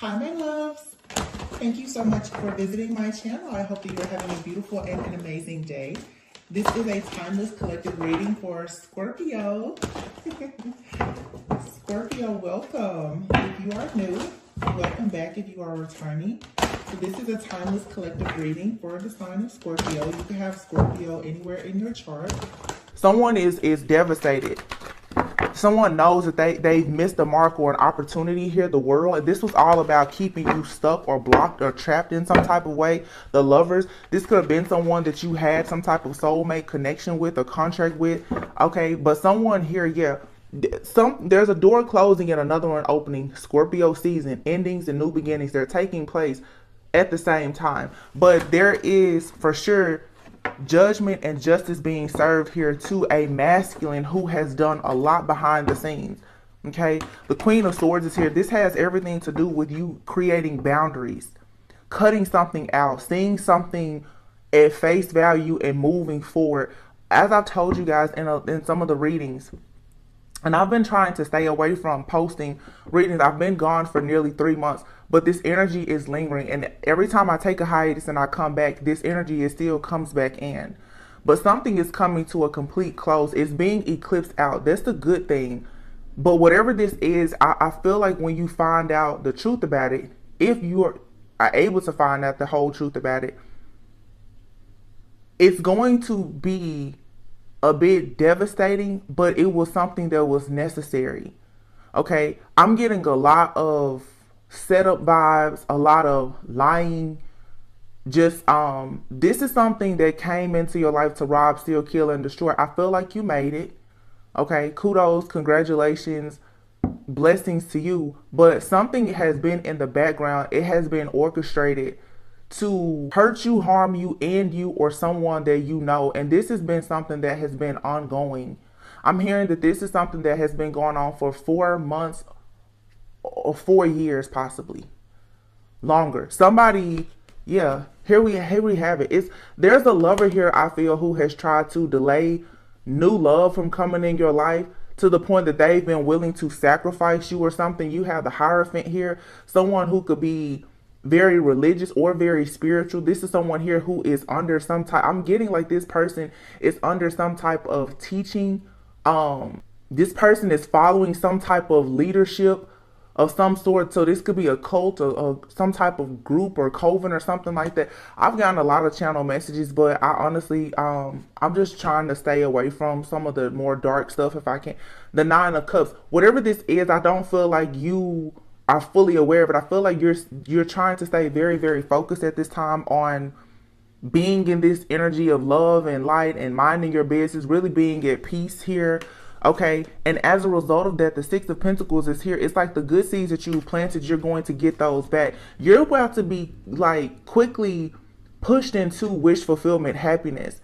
Hi, my loves. Thank you so much for visiting my channel. I hope that you're having a beautiful and an amazing day. This is a timeless collective reading for Scorpio. Scorpio, welcome. If you are new, welcome back if you are returning. So this is a timeless collective reading for the sign of Scorpio. You can have Scorpio anywhere in your chart. Someone is devastated. Someone knows that they've missed a mark or an opportunity here, the world. This was all about keeping you stuck or blocked or trapped in some type of way. The lovers, this could have been someone that you had some type of soulmate connection with or contract with. Okay, but someone here, yeah, there's a door closing and another one opening. Scorpio season, endings and new beginnings, they're taking place at the same time. But there is for sure judgment and justice being served here to a masculine who has done a lot behind the scenes. Okay, the Queen of Swords is here. This has everything to do with you creating boundaries, cutting something out, seeing something at face value and moving forward. As I've told you guys in some of the readings, and I've been trying to stay away from posting readings. I've been gone for nearly 3 months, but this energy is lingering. And every time I take a hiatus and I come back, this energy still comes back in. But something is coming to a complete close. It's being eclipsed out. That's the good thing. But whatever this is, I feel like when you find out the truth about it, if you are able to find out the whole truth about it, it's going to be a bit devastating, but it was something that was necessary. Okay, I'm getting a lot of setup vibes, a lot of lying. Just this is something that came into your life to rob, steal, kill, and destroy. I feel like you made it. Okay, kudos, congratulations, blessings to you. But something has been in the background. It has been orchestrated to hurt you, harm you, end you, or someone that you know. And this has been something that has been ongoing. I'm hearing that this is something that has been going on for 4 months or 4 years, possibly longer. Somebody, yeah, here we have it. There's a lover here, I feel, who has tried to delay new love from coming in your life to the point that they've been willing to sacrifice you or something. You have the Hierophant here, someone who could be very religious or very spiritual. This is someone here who is under some type, I'm getting like this person is under some type of teaching. This person is following some type of leadership of some sort. So this could be a cult or some type of group or coven or something like that. I've gotten a lot of channel messages, but I honestly, I'm just trying to stay away from some of the more dark stuff if I can. The Nine of Cups, whatever this is, I don't feel like you are fully aware of it. I feel like you're trying to stay very, very focused at this time on being in this energy of love and light and minding your business, really being at peace here. Okay, and as a result of that, the Six of Pentacles is here. It's like the good seeds that you planted, you're going to get those back. You're about to be like quickly pushed into wish fulfillment, happiness,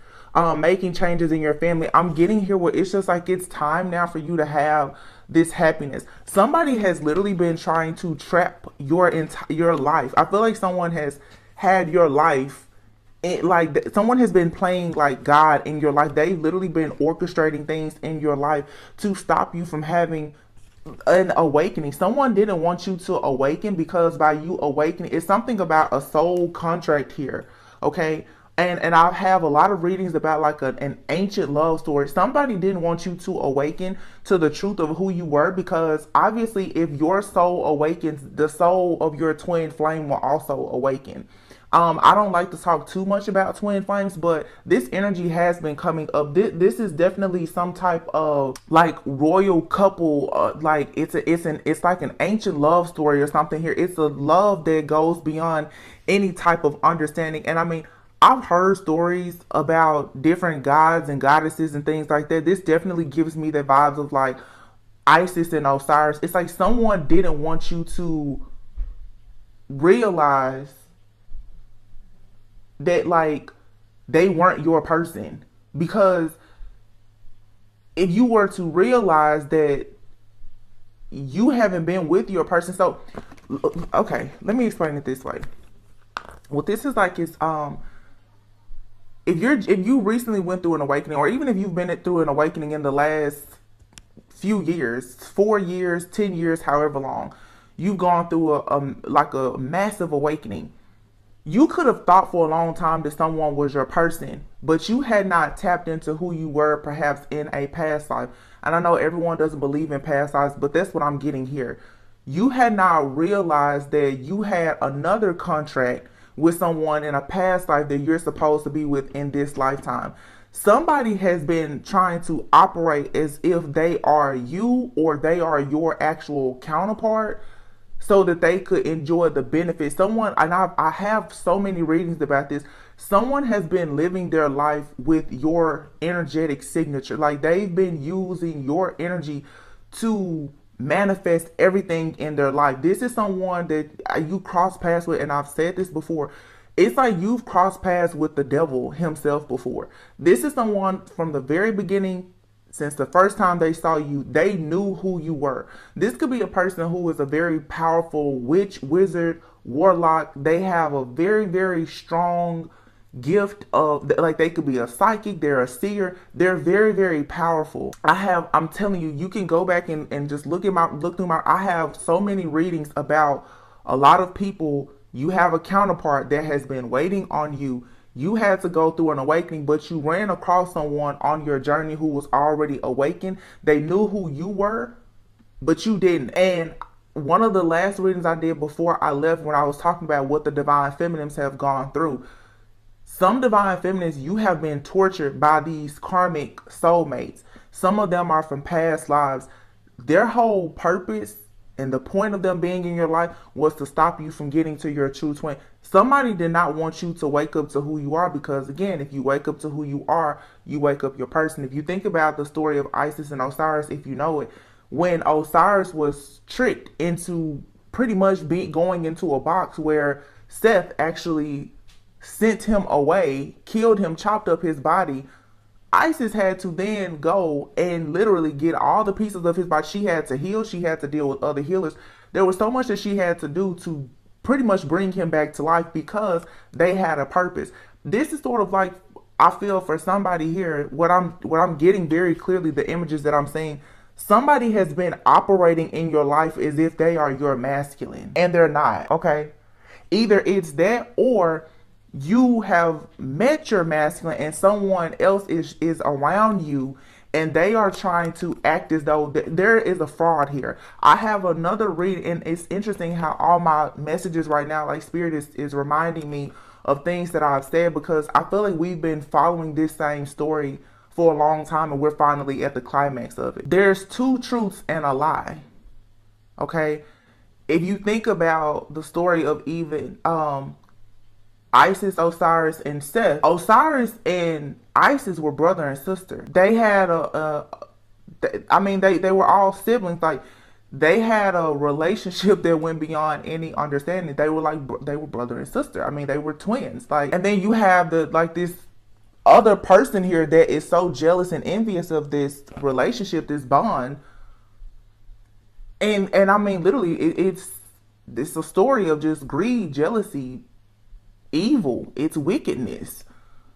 making changes in your family. I'm getting here where it's just like it's time now for you to have this happiness. Somebody has literally been trying to trap your life. I feel like someone has had your life. Like someone has been playing like God in your life. They've literally been orchestrating things in your life to stop you from having an awakening. Someone didn't want you to awaken, because by you awakening, it's something about a soul contract here. Okay. And I have a lot of readings about like an ancient love story. Somebody didn't want you to awaken to the truth of who you were, because obviously if your soul awakens, the soul of your twin flame will also awaken. I don't like to talk too much about twin flames, but this energy has been coming up. This is definitely some type of like royal couple. Like it's like an ancient love story or something here. It's a love that goes beyond any type of understanding. And I mean, I've heard stories about different gods and goddesses and things like that. This definitely gives me the vibes of like Isis and Osiris. It's like someone didn't want you to realize that like they weren't your person. Because if you were to realize that you haven't been with your person, so okay, let me explain it this way. What this is like is if you recently went through an awakening, or even if you've been through an awakening in the last few years, 4 years, 10 years, however long, You've gone through like a massive awakening. You could have thought for a long time that someone was your person, but you had not tapped into who you were perhaps in a past life. And I know everyone doesn't believe in past lives, but that's what I'm getting here. You had not realized that you had another contract with someone in a past life that you're supposed to be with in this lifetime. Somebody has been trying to operate as if they are you or they are your actual counterpart so that they could enjoy the benefits. Someone, and I have so many readings about this. Someone has been living their life with your energetic signature. Like they've been using your energy to manifest everything in their life. This is someone that you cross paths with, and I've said this before. It's like you've crossed paths with the devil himself before. This is someone from the very beginning. Since the first time they saw you, they knew who you were. This could be a person who is a very powerful witch, wizard, warlock. They have a very, very strong gift of, like, they could be a psychic, they're a seer, they're very, very powerful. I'm telling you, you can go back and just look through my, I have so many readings about a lot of people. You have a counterpart that has been waiting on you. You had to go through an awakening, but you ran across someone on your journey who was already awakened. They knew who you were, but you didn't. And one of the last readings I did before I left, when I was talking about what the divine feminines have gone through, some divine feminines, you have been tortured by these karmic soulmates. Some of them are from past lives. Their whole purpose and the point of them being in your life was to stop you from getting to your true twin. Somebody did not want you to wake up to who you are, because again, if you wake up to who you are, you wake up your person. If you think about the story of Isis and Osiris, if you know it, when Osiris was tricked into pretty much going into a box where Seth actually sent him away, killed him, chopped up his body, Isis had to then go and literally get all the pieces of his body. She had to heal. She had to deal with other healers. There was so much that she had to do to pretty much bring him back to life because they had a purpose. This is sort of like, I feel for somebody here, what I'm getting very clearly, the images that I'm seeing, somebody has been operating in your life as if they are your masculine, and they're not, okay? Either it's that, or you have met your masculine and someone else is around you and they are trying to act as though there is a fraud here. I have another read, and it's interesting how all my messages right now, like Spirit is reminding me of things that I've said, because I feel like we've been following this same story for a long time and we're finally at the climax of it. There's two truths and a lie, okay? If you think about the story of even Isis, Osiris, and Seth. Osiris and Isis were brother and sister. They had they were all siblings. Like, they had a relationship that went beyond any understanding. They were brother and sister. I mean, they were twins. Like, and then you have this other person here that is so jealous and envious of this relationship, this bond. And I mean, literally, it's a story of just greed, jealousy, evil. It's wickedness.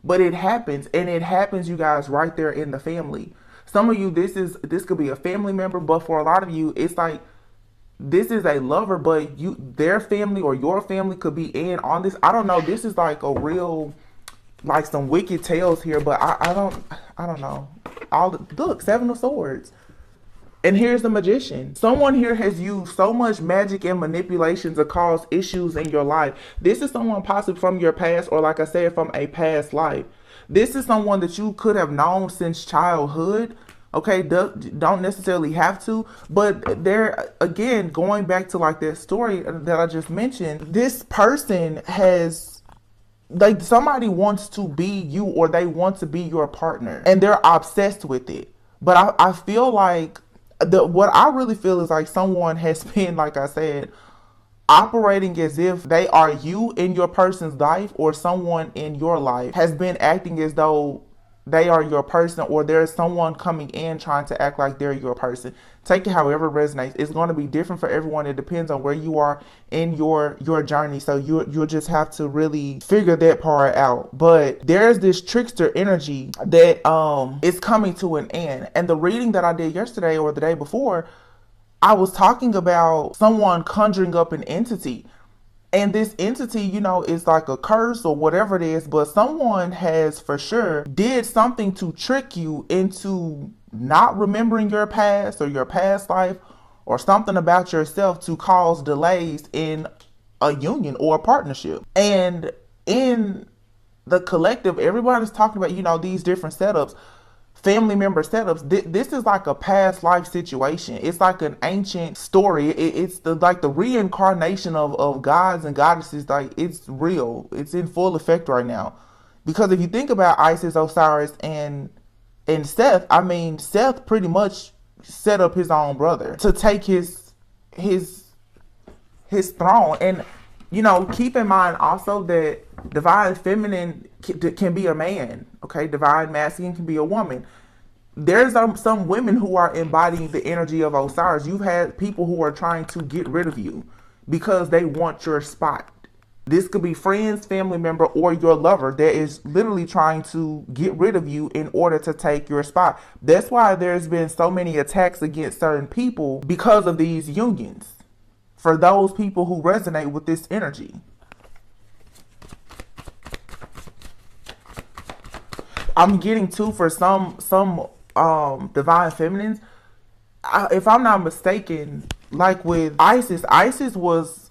But it happens, and it happens, you guys, right there in the family. Some of you, this could be a family member, but for a lot of you, it's like this is a lover, but their family or your family could be in on this. I don't know. This is like a real, like some wicked tales here, but I don't know. Look, Seven of Swords. And here's the Magician. Someone here has used so much magic and manipulation to cause issues in your life. This is someone possibly from your past, or like I said, from a past life. This is someone that you could have known since childhood. Okay, don't necessarily have to, but they're, again, going back to like that story that I just mentioned, this person has, like, somebody wants to be you, or they want to be your partner, and they're obsessed with it. But I feel like what I really feel is like someone has been, like I said, operating as if they are you in your person's life, or someone in your life has been acting as though they are your person, or there's someone coming in trying to act like they're your person. Take it however it resonates. It's going to be different for everyone. It depends on where you are in your journey. So you'll just have to really figure that part out. But there's this trickster energy that is coming to an end. And the reading that I did yesterday or the day before, I was talking about someone conjuring up an entity. And this entity, is like a curse or whatever it is, but someone has for sure did something to trick you into not remembering your past or your past life or something about yourself to cause delays in a union or a partnership. And in the collective, everybody's talking about, these different setups, family member setups. This is like a past life situation. It's like an ancient story. It's the reincarnation of gods and goddesses. Like, it's real. It's in full effect right now. Because if you think about Isis, Osiris, and Seth, I mean, Seth pretty much set up his own brother to take his throne. And keep in mind also that divine feminine can be a man. Okay, divine masculine can be a woman. There's some women who are embodying the energy of Osiris. You've had people who are trying to get rid of you because they want your spot. This could be friends, family member, or your lover that is literally trying to get rid of you in order to take your spot. That's why there's been so many attacks against certain people because of these unions. For those people who resonate with this energy. I'm getting too for some divine feminines. If I'm not mistaken, like with Isis was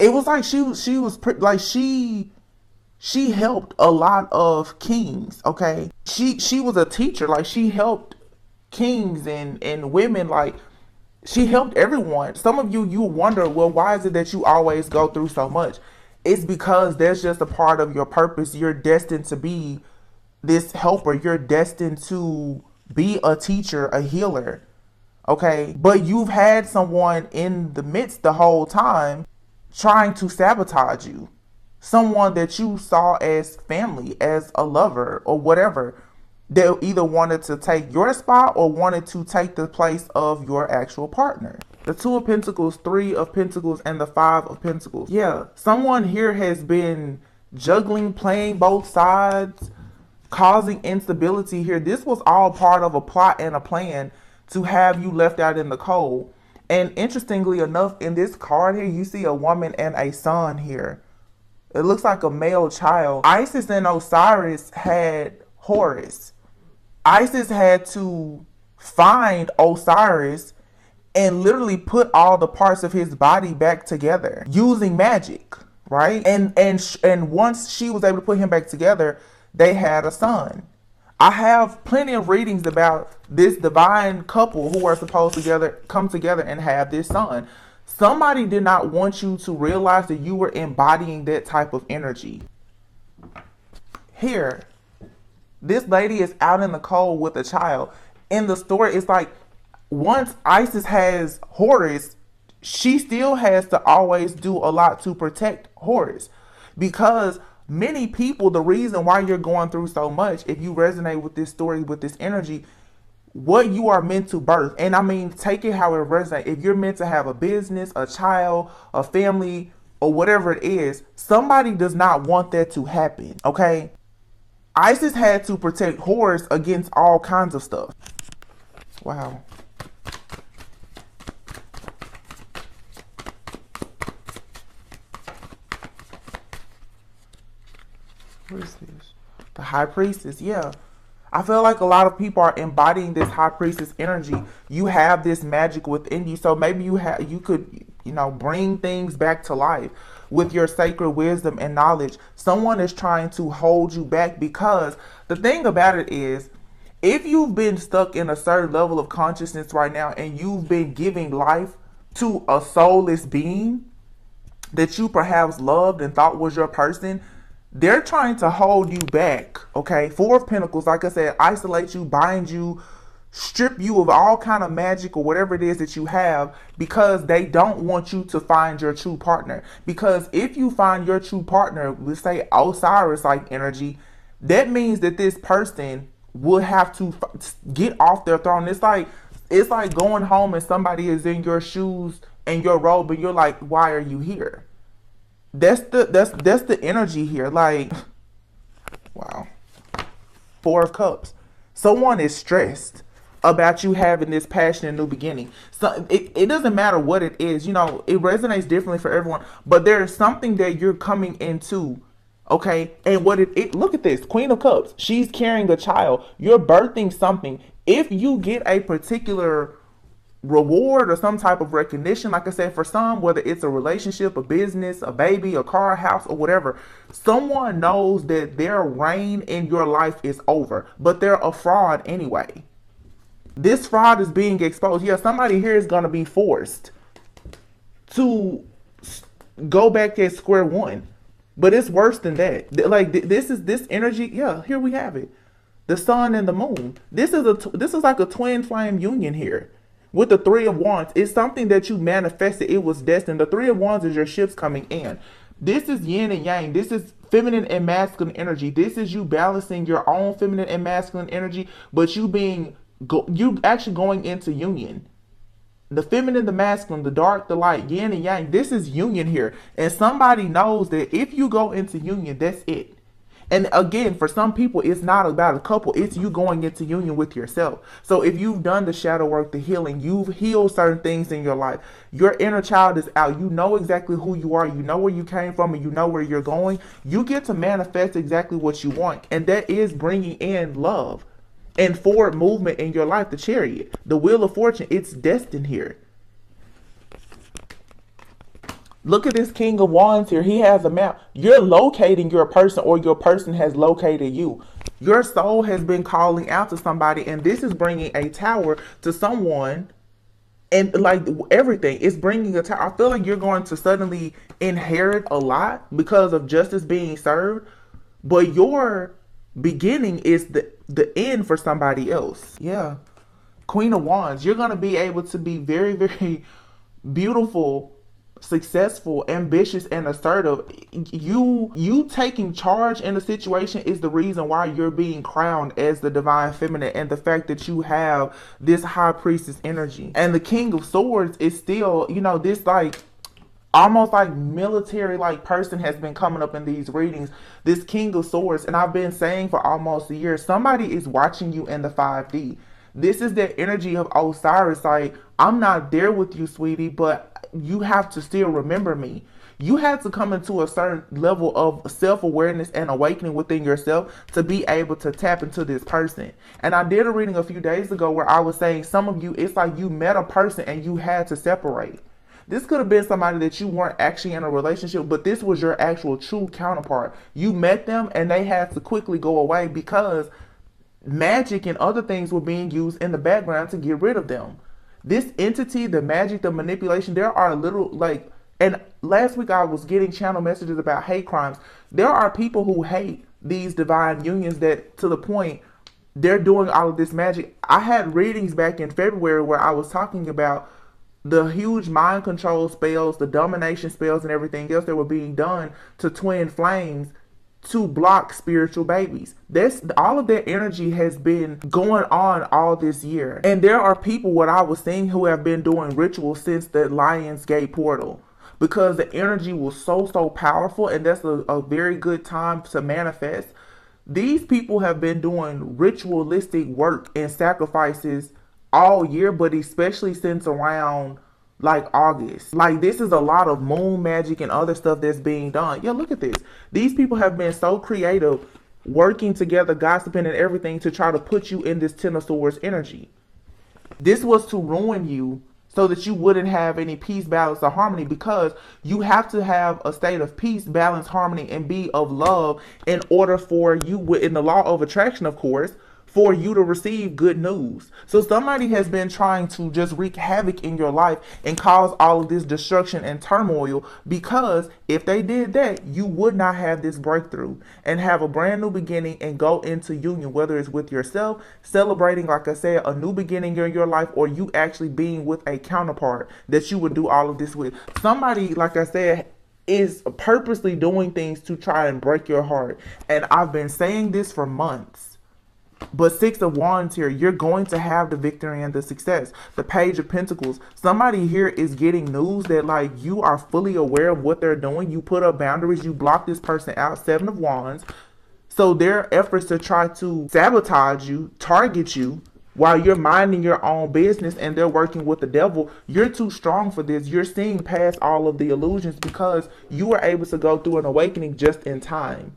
it was like she was like she helped a lot of kings. Okay, she was a teacher. Like, she helped kings and women. Like, she helped everyone. Some of you wonder, well, why is it that you always go through so much? It's because there's just a part of your purpose. You're destined to be this helper. You're destined to be a teacher, a healer. Okay? But you've had someone in the midst the whole time trying to sabotage you. Someone that you saw as family, as a lover, or whatever. They either wanted to take your spot or wanted to take the place of your actual partner. The Two of Pentacles, Three of Pentacles, and the Five of Pentacles. Yeah, someone here has been juggling, playing both sides, causing instability here. This was all part of a plot and a plan to have you left out in the cold. And interestingly enough, in this card here, you see a woman and a son here. It looks like a male child. Isis and Osiris had Horus. Isis had to find Osiris and literally put all the parts of his body back together using magic, right? And once she was able to put him back together, they had a son. I have plenty of readings about this divine couple who are supposed to come together and have this son. Somebody did not want you to realize that you were embodying that type of energy. Here, this lady is out in the cold with a child. In the story, it's like, once Isis has Horus, she still has to always do a lot to protect Horus. Because many people, the reason why you're going through so much, if you resonate with this story, with this energy, what you are meant to birth. And I mean, take it how it resonates. If you're meant to have a business, a child, a family, or whatever it is, somebody does not want that to happen, okay? Isis had to protect Horus against all kinds of stuff. Wow. What is this? The High Priestess, yeah. I feel like a lot of people are embodying this High Priestess energy. You have this magic within you. So maybe you could, bring things back to life with your sacred wisdom and knowledge. Someone is trying to hold you back, because the thing about it is, if you've been stuck in a certain level of consciousness right now and you've been giving life to a soulless being that you perhaps loved and thought was your person, they're trying to hold you back, okay? Four of Pentacles, like I said, isolate you, bind you, strip you of all kind of magic or whatever it is that you have, because they don't want you to find your true partner. Because if you find your true partner, let's say Osiris-like energy, that means that this person will have to get off their throne. It's like going home and somebody is in your shoes and your robe, and you're like, why are you here? That's the energy here. Like, wow. Four of Cups. Someone is stressed. about you having this passion and new beginning. So it doesn't matter what it is, you know, it resonates differently for everyone, but there is something that you're coming into. Okay, and what it look at this Queen of Cups. She's carrying a child. You're birthing something. If you get a particular reward or some type of recognition, like I said, for some, whether it's a relationship, a business, a baby, a car, a house, or whatever, someone knows that their reign in your life is over, but they're a fraud anyway. This fraud is being exposed. Yeah, somebody here is going to be forced to go back at square one. But it's worse than that. Like this is this energy. Yeah, here we have it. The sun and the moon. This is like a twin flame union here. With the Three of Wands, it's something that you manifested. It was destined. The Three of Wands is your ships coming in. This is yin and yang. This is feminine and masculine energy. This is you balancing your own feminine and masculine energy, but you actually going into union. The feminine, the masculine, the dark, the light, yin and yang. This is union here. And somebody knows that if you go into union, that's it. And again, for some people, it's not about a couple. It's you going into union with yourself. So if you've done the shadow work, the healing, you've healed certain things in your life, your inner child is out. You know exactly who you are. You know where you came from and you know where you're going. You get to manifest exactly what you want. And that is bringing in love and forward movement in your life. The Chariot, the Wheel of Fortune, it's destined here. Look at this King of Wands here. He has a map. You're locating your person, or your person has located you. Your soul has been calling out to somebody, and this is bringing a tower to someone. And like everything, it's bringing a tower. I feel like you're going to suddenly inherit a lot because of justice being served. But your beginning is the end for somebody else. Yeah. Queen of Wands. You're going to be able to be very, very beautiful, successful, ambitious, and assertive. You taking charge in a situation is the reason why you're being crowned as the divine feminine, and the fact that you have this high priestess energy. And the King of Swords is still, you know, this like almost like military like person has been coming up in these readings. This King of Swords, and I've been saying for almost a year, somebody is watching you in the 5D. This is the energy of Osiris. Like, I'm not there with you, sweetie, but you have to still remember me. You have to come into a certain level of self-awareness and awakening within yourself to be able to tap into this person. And I did a reading a few days ago where I was saying some of you, it's like you met a person and you had to separate. This could have been somebody that you weren't actually in a relationship, but this was your actual true counterpart. You met them and they had to quickly go away because magic and other things were being used in the background to get rid of them. This entity, the magic, the manipulation, there are little like, and last week I was getting channel messages about hate crimes. There are people who hate these divine unions that to the point they're doing all of this magic. I had readings back in February where I was talking about the huge mind control spells, the domination spells, and everything else that were being done to twin flames to block spiritual babies. This, all of that energy has been going on all this year. And there are people, what I was seeing, who have been doing rituals since the Lion's Gate portal, because the energy was so powerful, and that's a very good time to manifest. These people have been doing ritualistic work and sacrifices all year, but especially since around like August. Like, this is a lot of moon magic and other stuff that's being done. Yeah, look at this. These people have been so creative, working together, gossiping and everything to try to put you in this Ten of Swords energy. This was to ruin you so that you wouldn't have any peace, balance, or harmony, because you have to have a state of peace, balance, harmony, and be of love in order for you, in the law of attraction, of course, for you to receive good news. So somebody has been trying to just wreak havoc in your life and cause all of this destruction and turmoil, because if they did that, you would not have this breakthrough and have a brand new beginning and go into union, whether it's with yourself, celebrating, like I said, a new beginning in your life, or you actually being with a counterpart that you would do all of this with. Somebody, like I said, is purposely doing things to try and break your heart. And I've been saying this for months. But Six of Wands here, you're going to have the victory and the success. The Page of Pentacles, somebody here is getting news that like you are fully aware of what they're doing. You put up boundaries, you block this person out. Seven of Wands. So their efforts to try to sabotage you, target you, while you're minding your own business and they're working with the devil. You're too strong for this. You're seeing past all of the illusions because you were able to go through an awakening just in time.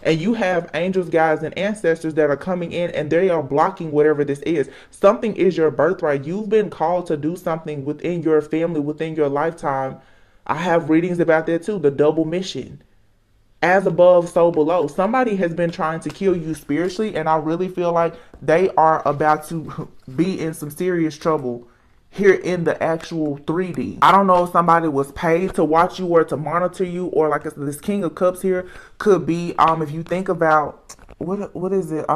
And you have angels, guides, and ancestors that are coming in and they are blocking whatever this is. Something is your birthright. You've been called to do something within your family, within your lifetime. I have readings about that too, the double mission. As above, so below. Somebody has been trying to kill you spiritually, and I really feel like they are about to be in some serious trouble here in the actual 3D. I don't know if somebody was paid to watch you or to monitor you, or like this King of Cups here could be, if you think about, what is it?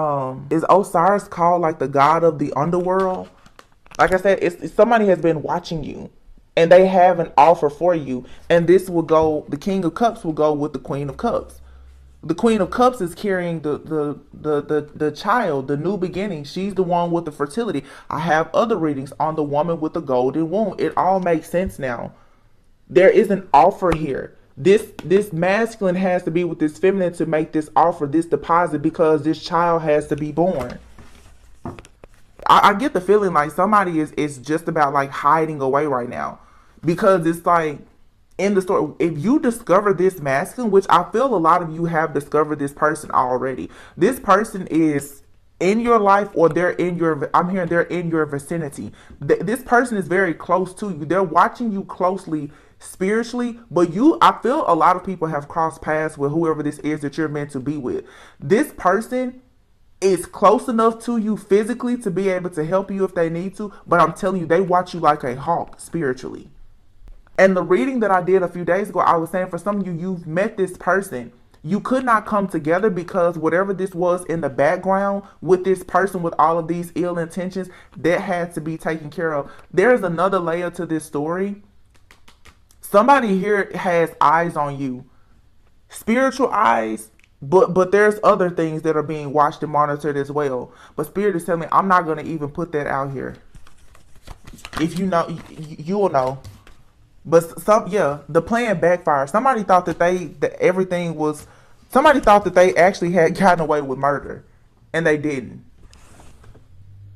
Is Osiris called like the god of the underworld? Like I said, it's somebody has been watching you. And they have an offer for you. And this will go, the King of Cups will go with the Queen of Cups. The Queen of Cups is carrying the child, the new beginning. She's the one with the fertility. I have other readings on the woman with the golden womb. It all makes sense now. There is an offer here. This masculine has to be with this feminine to make this offer, this deposit, because this child has to be born. I get the feeling like somebody is just about like hiding away right now, because it's like in the story, if you discover this masculine, which I feel a lot of you have discovered this person already, this person is in your life, or they're in your, I'm hearing they're in your vicinity. This person is very close to you. They're watching you closely spiritually, but I feel a lot of people have crossed paths with whoever this is that you're meant to be with. This person is close enough to you physically to be able to help you if they need to, but I'm telling you, they watch you like a hawk spiritually. And the reading that I did a few days ago, I was saying for some of you, you've met this person. You could not come together because whatever this was in the background with this person with all of these ill intentions, that had to be taken care of. There's another layer to this story. Somebody here has eyes on you, spiritual eyes. But there's other things that are being watched and monitored as well. But Spirit is telling me I'm not going to even put that out here. If you know, you will know. But the plan backfired. Somebody thought that somebody thought that they actually had gotten away with murder, and they didn't.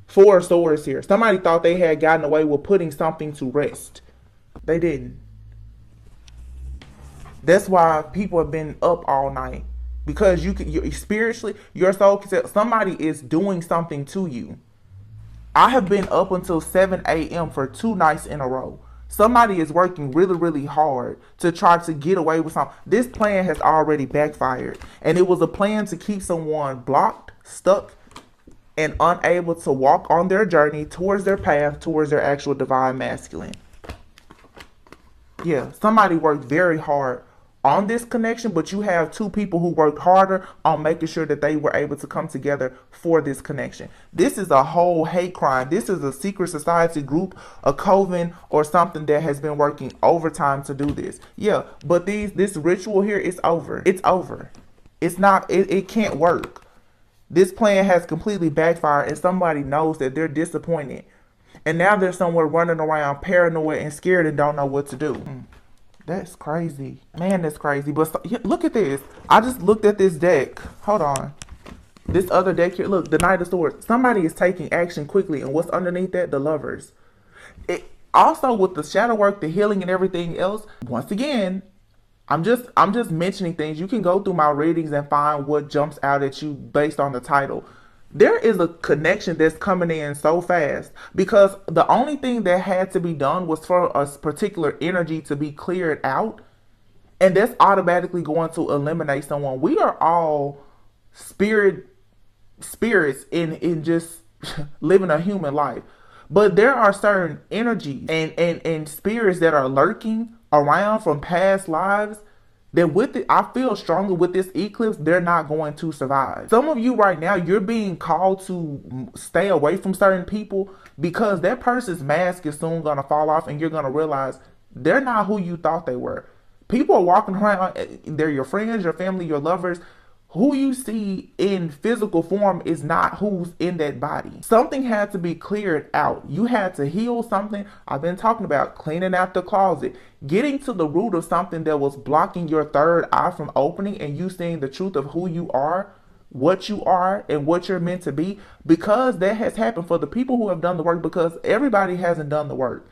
4 swords here. Somebody thought they had gotten away with putting something to rest. They didn't. That's why people have been up all night. Because you spiritually, your soul can say somebody is doing something to you. I have been up until 7 a.m. for 2 nights in a row. Somebody is working really, really hard to try to get away with something. This plan has already backfired. And it was a plan to keep someone blocked, stuck, and unable to walk on their journey towards their path, towards their actual divine masculine. Yeah, somebody worked very hard on this connection, but you have 2 people who worked harder on making sure that they were able to come together for this connection. This is a whole hate crime. This is a secret society group, a coven, or something that has been working overtime to do this. Yeah, but this ritual here is over. It's over. It's not, it can't work. This plan has completely backfired, and somebody knows that they're disappointed. And now they're somewhere running around paranoid and scared and don't know what to do. That's crazy. Man, that's crazy. But look at this. I just looked at this deck. Hold on. This other deck here. Look, the Knight of Swords. Somebody is taking action quickly. And what's underneath that? The Lovers. Also, with the shadow work, the healing, and everything else, once again, I'm just mentioning things. You can go through my readings and find what jumps out at you based on the title. There is a connection that's coming in so fast, because the only thing that had to be done was for a particular energy to be cleared out, and that's automatically going to eliminate someone. We are all spirits in just living a human life, but there are certain energies and spirits that are lurking around from past lives that with it, I feel strongly with this eclipse, they're not going to survive. Some of you right now, you're being called to stay away from certain people because that person's mask is soon going to fall off, and you're going to realize they're not who you thought they were. People are walking around, they're your friends, your family, your lovers. Who you see in physical form is not who's in that body. Something had to be cleared out. You had to heal something. I've been talking about cleaning out the closet, getting to the root of something that was blocking your third eye from opening and you seeing the truth of who you are what you are and what you're meant to be, because that has happened for the people who have done the work, because everybody hasn't done the work.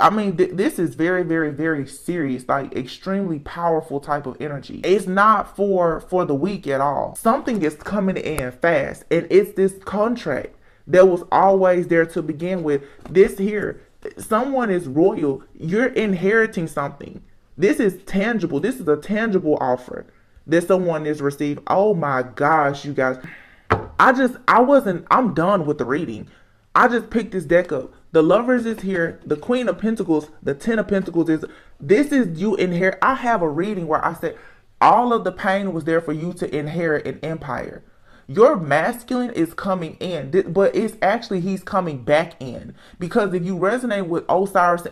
I mean, this is very, very, very serious, like extremely powerful type of energy. It's not for the weak at all. Something is coming in fast, and it's this contract that was always there to begin with. This here, someone is royal. You're inheriting something. This is tangible. This is a tangible offer that someone is receiving. Oh my gosh, you guys. I'm done with the reading. I just picked this deck up. The Lovers is here. The Queen of Pentacles, the Ten of Pentacles is, this is you inherit. I have a reading where I said all of the pain was there for you to inherit an empire. Your masculine is coming in, but it's actually he's coming back in, because if you resonate with Osiris,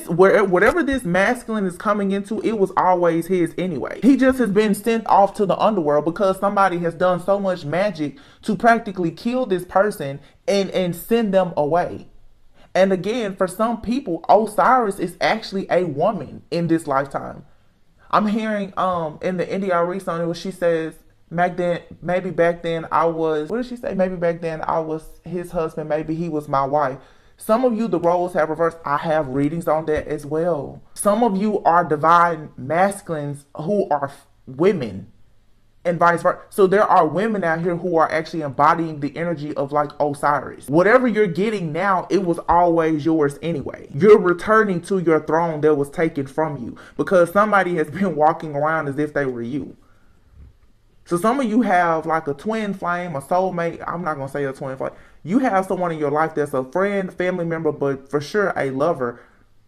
whatever this masculine is coming into, it was always his anyway. He just has been sent off to the underworld because somebody has done so much magic to practically kill this person and send them away. And again, for some people, Osiris is actually a woman in this lifetime. I'm hearing in the NDRE song, she says, maybe back then I was, what did she say? Maybe back then I was his husband, maybe he was my wife. Some of you, the roles have reversed. I have readings on that as well. Some of you are divine masculines who are women, and vice versa. So there are women out here who are actually embodying the energy of like Osiris. Whatever you're getting now, it was always yours anyway. You're returning to your throne that was taken from you, because somebody has been walking around as if they were you. So some of you have like a twin flame, a soulmate. I'm not going to say a twin flame. You have someone in your life that's a friend, family member, but for sure a lover.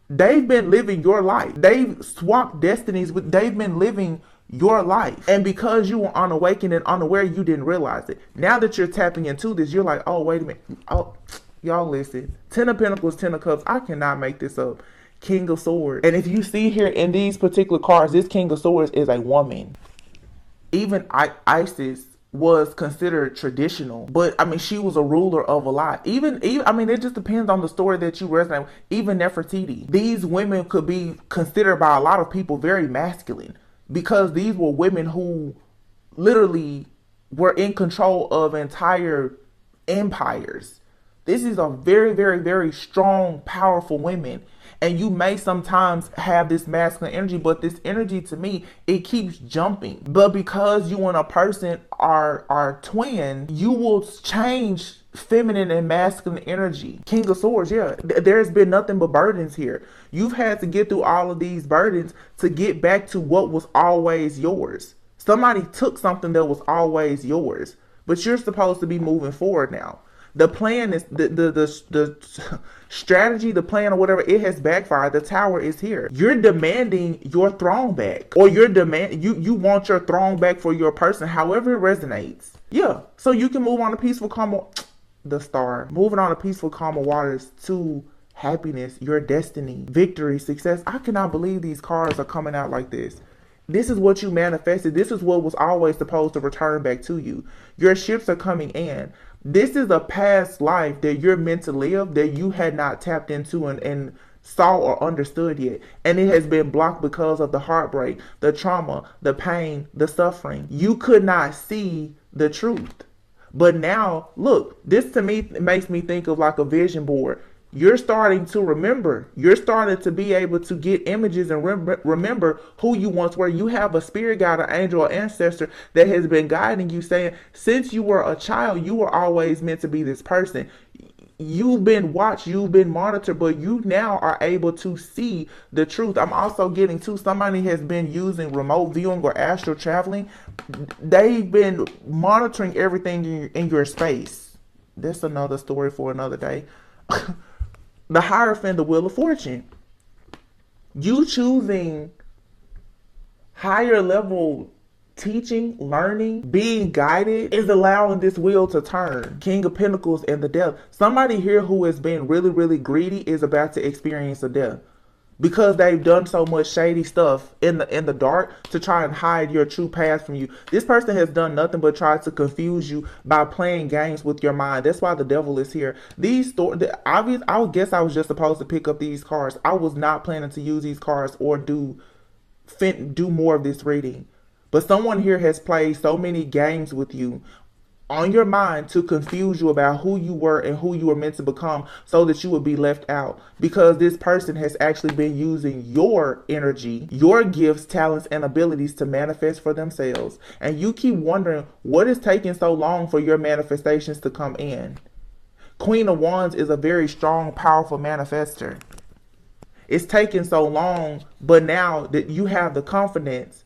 They've been living your life. They've swapped destinies with, they've been living your life. And because you were unawakened and unaware, you didn't realize it. Now that you're tapping into this, you're like, oh, wait a minute. Oh, y'all listen. Ten of Pentacles, Ten of Cups. I cannot make this up. King of Swords. And if you see here in these particular cards, this King of Swords is a woman. Even Isis was considered traditional, but I mean, she was a ruler of a lot. Even I mean, it just depends on the story that you resonate with. Even Nefertiti, these women could be considered by a lot of people very masculine, because these were women who literally were in control of entire empires. This is a very, very, very strong, powerful women. And you may sometimes have this masculine energy, but this energy, to me, it keeps jumping. But because you and a person are twin, you will change feminine and masculine energy. King of Swords, yeah. There's been nothing but burdens here. You've had to get through all of these burdens to get back to what was always yours. Somebody took something that was always yours, but you're supposed to be moving forward now. The plan is the strategy, the plan or whatever, it has backfired. The Tower is here. You're demanding your throne back, or you want your throne back for your person, however it resonates. Yeah. So you can move on to peaceful, calm, the Star, moving on to peaceful, calm waters to happiness, your destiny, victory, success. I cannot believe these cards are coming out like this. This is what you manifested. This is what was always supposed to return back to you. Your ships are coming in. This is a past life that you're meant to live that you had not tapped into and saw or understood yet. And it has been blocked because of the heartbreak, the trauma, the pain, the suffering. You could not see the truth. But now, look, this to me makes me think of like a vision board. You're starting to remember. You're starting to be able to get images and remember who you once were. You have a spirit guide, an angel, or ancestor that has been guiding you, saying, since you were a child, you were always meant to be this person. You've been watched, you've been monitored, but you now are able to see the truth. I'm also getting to somebody has been using remote viewing or astral traveling. They've been monitoring everything in your space. That's another story for another day. The Hierophant, the Wheel of Fortune. You choosing higher level teaching, learning, being guided is allowing this wheel to turn. King of Pentacles and the Death. Somebody here who has been really, really greedy is about to experience a death, because they've done so much shady stuff in the dark to try and hide your true path from you. This person has done nothing but try to confuse you by playing games with your mind. That's why the Devil is here. These stories, I would guess I was just supposed to pick up these cards. I was not planning to use these cards or do more of this reading. But someone here has played so many games with you on your mind to confuse you about who you were and who you were meant to become so that you would be left out, because this person has actually been using your energy, your gifts, talents, and abilities to manifest for themselves. And you keep wondering what is taking so long for your manifestations to come in. Queen of Wands is a very strong, powerful manifester. It's taken so long, but now that you have the confidence,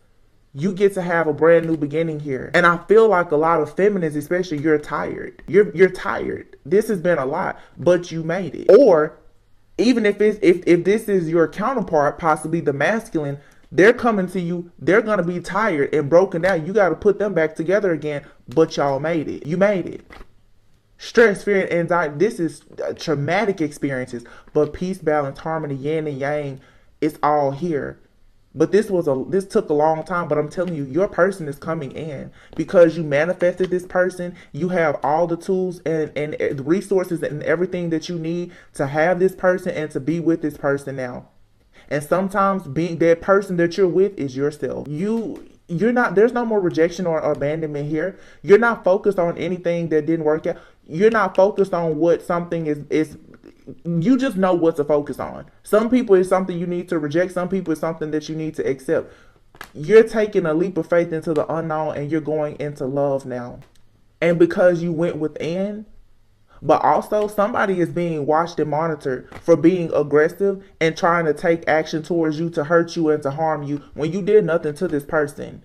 you get to have a brand new beginning here. And I feel like a lot of feminists, especially, you're tired. You're tired. This has been a lot, but you made it. Or even if this is your counterpart, possibly the masculine, they're coming to you, they're gonna be tired and broken down. You gotta put them back together again, but y'all made it. You made it. Stress, fear, and anxiety, this is traumatic experiences, but peace, balance, harmony, yin and yang, it's all here. But this took a long time, but I'm telling you, your person is coming in because you manifested this person. You have all the tools and resources and everything that you need to have this person and to be with this person now. And sometimes being that person that you're with is yourself. You're not, there's no more rejection or abandonment here. You're not focused on anything that didn't work out. You're not focused on what something is. You just know what to focus on. Some people is something you need to reject. Some people is something that you need to accept. You're taking a leap of faith into the unknown and you're going into love now. And because you went within, but also somebody is being watched and monitored for being aggressive and trying to take action towards you to hurt you and to harm you when you did nothing to this person.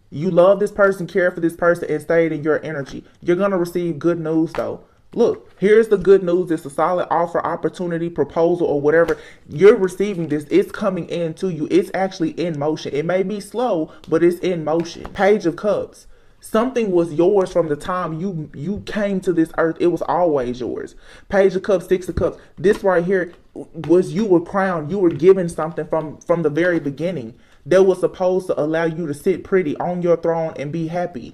You love this person, care for this person, and stayed in your energy. You're going to receive good news though. Look, here's the good news. It's a solid offer, opportunity, proposal, or whatever. You're receiving this. It's coming in to you. It's actually in motion. It may be slow, but it's in motion. Page of Cups. Something was yours from the time you came to this earth. It was always yours. Page of Cups, Six of Cups. This right here was, you were crowned. You were given something from the very beginning that was supposed to allow you to sit pretty on your throne and be happy.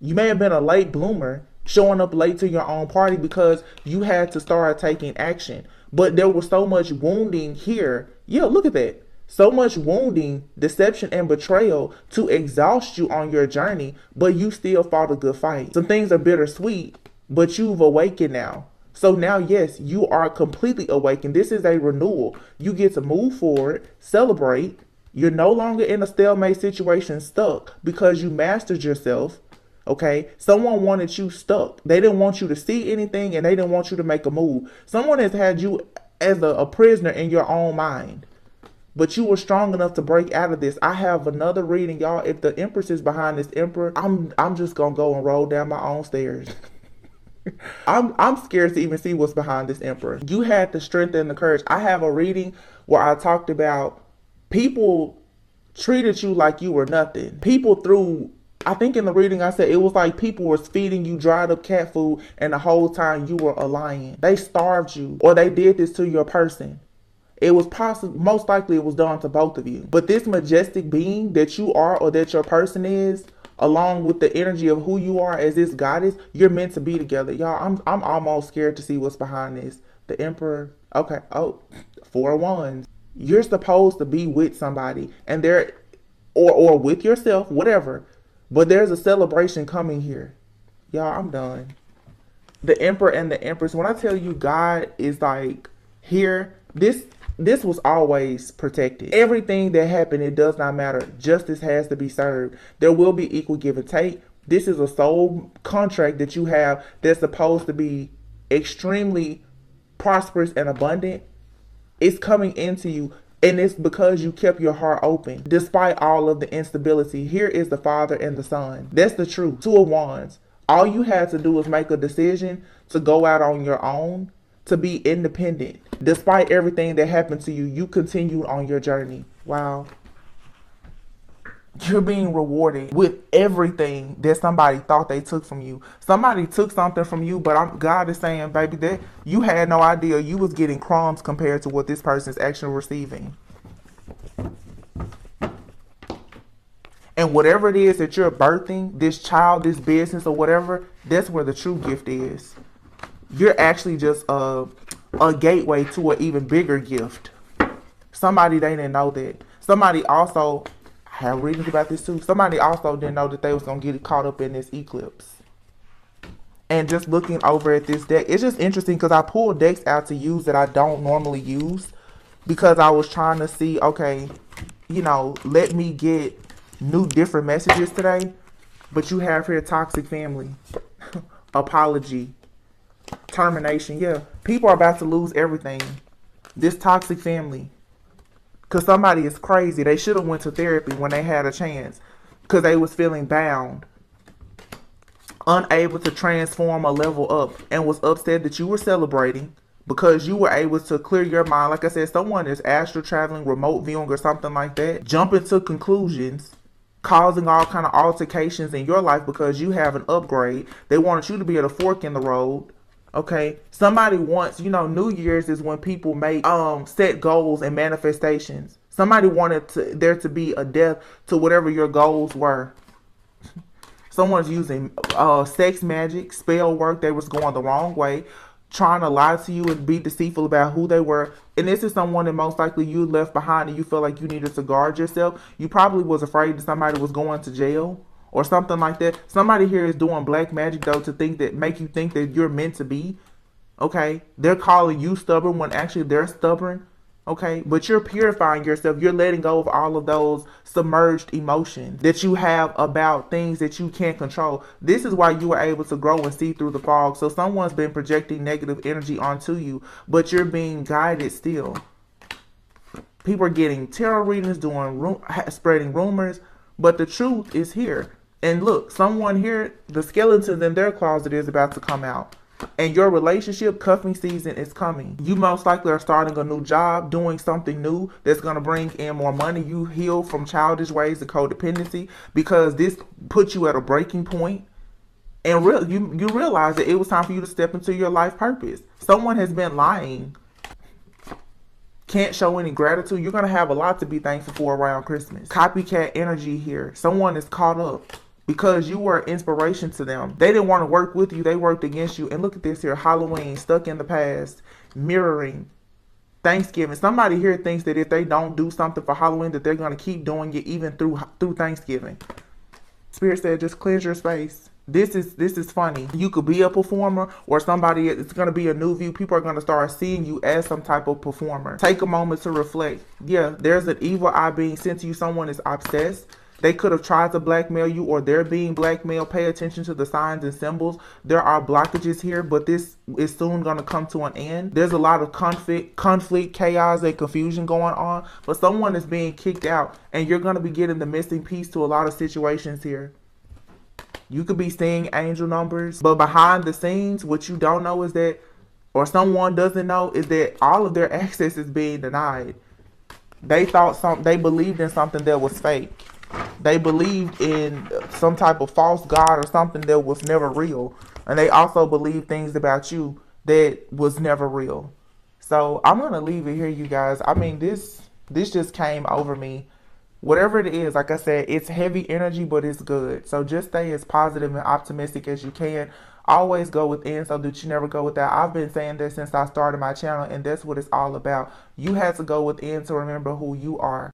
You may have been a late bloomer, showing up late to your own party because you had to start taking action. But there was so much wounding here. Yeah, look at that. So much wounding, deception, and betrayal to exhaust you on your journey, but you still fought a good fight. Some things are bittersweet, but you've awakened now. So now, yes, you are completely awakened. This is a renewal. You get to move forward, celebrate. You're no longer in a stalemate situation, stuck, because you mastered yourself. Okay, someone wanted you stuck. They didn't want you to see anything and they didn't want you to make a move. Someone has had you as a prisoner in your own mind, but you were strong enough to break out of this. I have another reading, y'all. If the Empress is behind this Emperor, I'm just gonna go and roll down my own stairs. I'm scared to even see what's behind this Emperor. You had the strength and the courage. I have a reading where I talked about people treated you like you were nothing. People threw, I think in the reading I said it was like people were feeding you dried up cat food and the whole time you were a lion. They starved you, or they did this to your person. It was possible, most likely it was done to both of you. But this majestic being that you are, or that your person is, along with the energy of who you are as this goddess, you're meant to be together. Y'all, I'm almost scared to see what's behind this. The Emperor. Okay. Oh, Four of Wands. You're supposed to be with somebody, and they're, or with yourself, whatever. But there's a celebration coming here. Y'all, I'm done. The Emperor and the Empress. When I tell you God is like here, this was always protected. Everything that happened, it does not matter. Justice has to be served. There will be equal give and take. This is a soul contract that you have that's supposed to be extremely prosperous and abundant. It's coming into you. And it's because you kept your heart open despite all of the instability. Here is the Father and the Son. That's the truth. Two of Wands. All you had to do was make a decision to go out on your own, to be independent. Despite everything that happened to you, you continued on your journey. Wow. You're being rewarded with everything that somebody thought they took from you. Somebody took something from you, but God is saying, baby, that you had no idea you was getting crumbs compared to what this person's actually receiving. And whatever it is that you're birthing, this child, this business, or whatever, that's where the true gift is. You're actually just a gateway to an even bigger gift. Somebody, they didn't know that. Somebody also, have readings about this too. Somebody also didn't know that they was gonna get caught up in this eclipse. And just looking over at this deck, it's just interesting because I pulled decks out to use that I don't normally use, because I was trying to see, okay, you know, let me get new different messages today. But you have here toxic family, apology, termination. Yeah, people are about to lose everything. This toxic family, because somebody is crazy. They should have went to therapy when they had a chance, because they was feeling bound, unable to transform or level up, and was upset that you were celebrating because you were able to clear your mind. Like I said, someone is astral traveling, remote viewing, or something like that, jumping to conclusions, causing all kind of altercations in your life because you have an upgrade. They wanted you to be at a fork in the road. Okay, somebody wants, you know, New Year's is when people make set goals and manifestations. Somebody wanted there to be a death to whatever your goals were. Someone's using sex magic, spell work. They was going the wrong way, trying to lie to you and be deceitful about who they were. And this is someone that most likely you left behind and you feel like you needed to guard yourself. You probably was afraid that somebody was going to jail or something like that. Somebody here is doing black magic though to make you think that you're meant to be. Okay, they're calling you stubborn when actually they're stubborn. Okay, but you're purifying yourself. You're letting go of all of those submerged emotions that you have about things that you can't control. This is why you were able to grow and see through the fog. So someone's been projecting negative energy onto you, but you're being guided still. People are getting tarot readings, spreading rumors, but the truth is here. And look, someone here, the skeleton in their closet is about to come out. And your relationship cuffing season is coming. You most likely are starting a new job, doing something new that's going to bring in more money. You heal from childish ways of codependency because this puts you at a breaking point. And you realize that it was time for you to step into your life purpose. Someone has been lying. Can't show any gratitude. You're going to have a lot to be thankful for around Christmas. Copycat energy here. Someone is caught up because you were inspiration to them. They didn't want to work with you. They worked against you. And look at this here. Halloween, stuck in the past, mirroring, Thanksgiving. Somebody here thinks that if they don't do something for Halloween, that they're going to keep doing it even through Thanksgiving. Spirit said, just cleanse your space. This is funny. You could be a performer or somebody, it's going to be a new view. People are going to start seeing you as some type of performer. Take a moment to reflect. Yeah, there's an evil eye being sent to you. Someone is obsessed. They could have tried to blackmail you or they're being blackmailed. Pay attention to the signs and symbols. There are blockages here, but this is soon going to come to an end. There's a lot of conflict, chaos, and confusion going on, but someone is being kicked out and you're going to be getting the missing piece to a lot of situations here. You could be seeing angel numbers, but behind the scenes, what you don't know is that, or someone doesn't know, is that all of their access is being denied. They believed in something that was fake. They believed in some type of false god or something that was never real. And they also believed things about you that was never real. So I'm going to leave it here, you guys. I mean, this just came over me. Whatever it is, like I said, it's heavy energy, but it's good. So just stay as positive and optimistic as you can. Always go within so that you never go without. I've been saying that since I started my channel, and that's what it's all about. You have to go within to remember who you are.